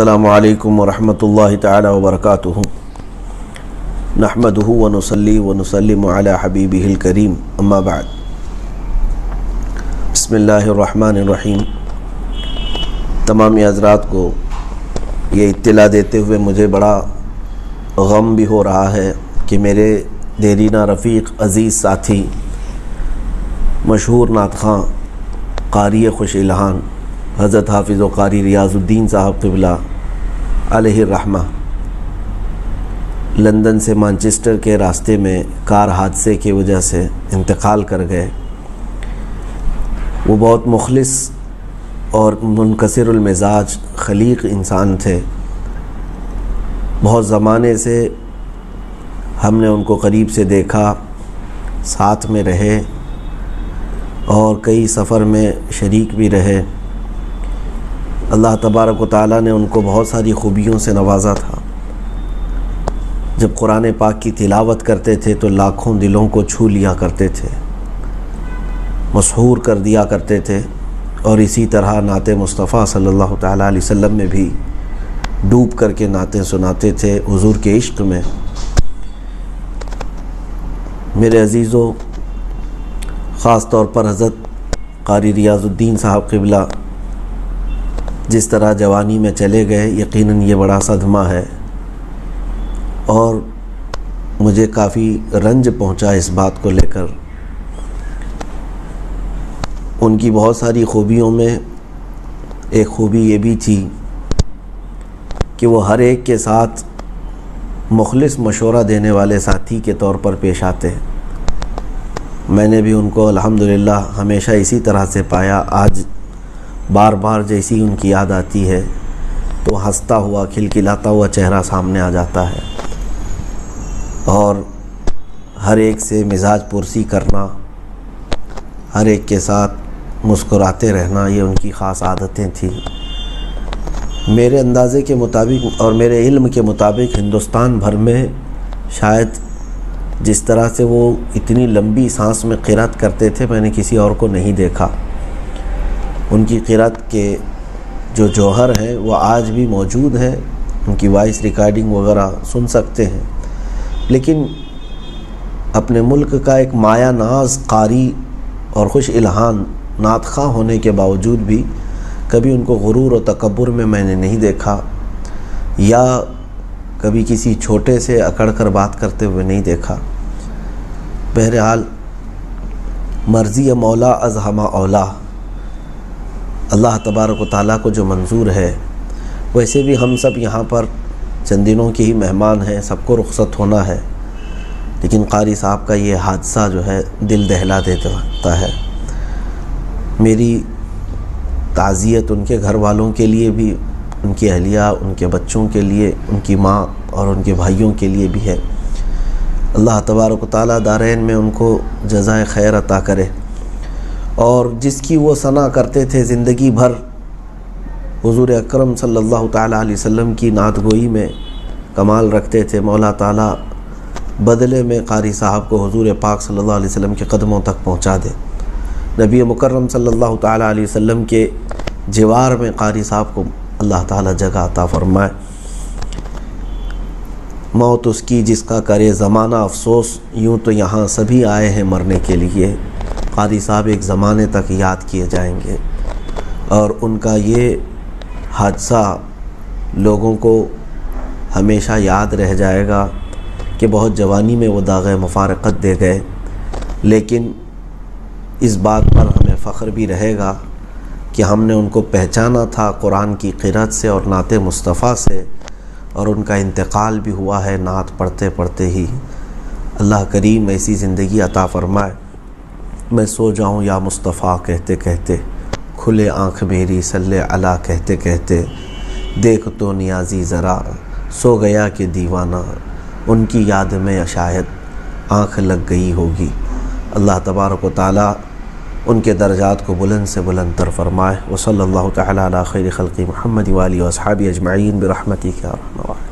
السلام علیکم ورحمۃ اللہ تعالی وبرکاتہ نحمدہ ونصلی ونسلم علی حبیبہ الکریم اما بعد بسم اللہ الرحمن الرحیم۔ تمام حضرات کو یہ اطلاع دیتے ہوئے مجھے بڑا غم بھی ہو رہا ہے کہ میرے دیرینہ رفیق عزیز ساتھی مشہور نعت خواں قاری خوش الہان حضرت حافظ و قاری ریاض الدین صاحب قبلہ علیہ الرحمہ لندن سے مانچسٹر کے راستے میں کار حادثے کی وجہ سے انتقال کر گئے۔ وہ بہت مخلص اور منکسر المزاج خلیق انسان تھے۔ بہت زمانے سے ہم نے ان کو قریب سے دیکھا، ساتھ میں رہے اور کئی سفر میں شریک بھی رہے۔ اللہ تبارک و تعالیٰ نے ان کو بہت ساری خوبیوں سے نوازا تھا۔ جب قرآن پاک کی تلاوت کرتے تھے تو لاکھوں دلوں کو چھو لیا کرتے تھے، مسحور کر دیا کرتے تھے، اور اسی طرح نعت مصطفیٰ صلی اللہ تعالیٰ علیہ وسلم میں بھی ڈوب کر کے نعتیں سناتے تھے حضور کے عشق میں۔ میرے عزیزوں، خاص طور پر حضرت قاری ریاض الدین صاحب قبلہ جس طرح جوانی میں چلے گئے، یقیناً یہ بڑا صدمہ ہے، اور مجھے کافی رنج پہنچا اس بات کو لے کر۔ ان کی بہت ساری خوبیوں میں ایک خوبی یہ بھی تھی کہ وہ ہر ایک کے ساتھ مخلص مشورہ دینے والے ساتھی کے طور پر پیش آتے۔ میں نے بھی ان کو الحمدللہ ہمیشہ اسی طرح سے پایا۔ آج بار بار جیسی ان کی یاد آتی ہے تو ہنستا ہوا کھلکھلاتا ہوا چہرہ سامنے آ جاتا ہے، اور ہر ایک سے مزاج پرسی کرنا، ہر ایک کے ساتھ مسکراتے رہنا، یہ ان کی خاص عادتیں تھیں۔ میرے اندازے کے مطابق اور میرے علم کے مطابق ہندوستان بھر میں شاید جس طرح سے وہ اتنی لمبی سانس میں قرات کرتے تھے میں نے کسی اور کو نہیں دیکھا۔ ان کی قرات کے جو جوہر ہیں وہ آج بھی موجود ہیں، ان کی وائس ریکارڈنگ وغیرہ سن سکتے ہیں، لیکن اپنے ملک کا ایک مایہ ناز قاری اور خوش الہان نعت خواں ہونے کے باوجود بھی کبھی ان کو غرور و تکبر میں نے نہیں دیکھا، یا کبھی کسی چھوٹے سے اکڑ کر بات کرتے ہوئے نہیں دیکھا۔ بہرحال مرضی مولا از ہمہ اولا، اللہ تبارک و تعالیٰ کو جو منظور ہے۔ ویسے بھی ہم سب یہاں پر چند دنوں کے ہی مہمان ہیں، سب کو رخصت ہونا ہے، لیکن قاری صاحب کا یہ حادثہ جو ہے دل دہلا دیتا ہے۔ میری تعزیت ان کے گھر والوں کے لیے بھی، ان کی اہلیہ، ان کے بچوں کے لیے، ان کی ماں اور ان کے بھائیوں کے لیے بھی ہے۔ اللہ تبارک و تعالیٰ دارین میں ان کو جزائے خیر عطا کرے، اور جس کی وہ ثنا کرتے تھے زندگی بھر، حضور اکرم صلی اللہ تعالیٰ علیہ وسلم کی نعت گوئی میں کمال رکھتے تھے، مولا تعالیٰ بدلے میں قاری صاحب کو حضور پاک صلی اللہ علیہ وسلم کے قدموں تک پہنچا دے۔ نبی مکرم صلی اللہ تعالیٰ علیہ وسلم کے جوار میں قاری صاحب کو اللہ تعالیٰ جگہ عطا فرمائے۔ موت اس کی جس کا کرے زمانہ افسوس، یوں تو یہاں سبھی آئے ہیں مرنے کے لیے۔ قاری صاحب ایک زمانے تک یاد کیے جائیں گے، اور ان کا یہ حادثہ لوگوں کو ہمیشہ یاد رہ جائے گا کہ بہت جوانی میں وہ داغ مفارقت دے گئے، لیکن اس بات پر ہمیں فخر بھی رہے گا کہ ہم نے ان کو پہچانا تھا قرآن کی قرات سے اور نعت مصطفیٰ سے، اور ان کا انتقال بھی ہوا ہے نعت پڑھتے پڑھتے ہی۔ اللہ کریم ایسی زندگی عطا فرمائے۔ میں سو جاؤں یا مصطفیٰ کہتے کہتے، کھلے آنکھ میری صلی علی کہتے کہتے، دیکھ تو نیازی ذرا سو گیا کہ دیوانہ، ان کی یاد میں شاید آنکھ لگ گئی ہوگی۔ اللہ تبارک و تعالیٰ ان کے درجات کو بلند سے بلند تر فرمائے۔ وصلی اللہ تعالیٰ علی خیر خلق محمد و آلہ و اصحابہ اجمعین برحمتک یا ارحم الراحمین۔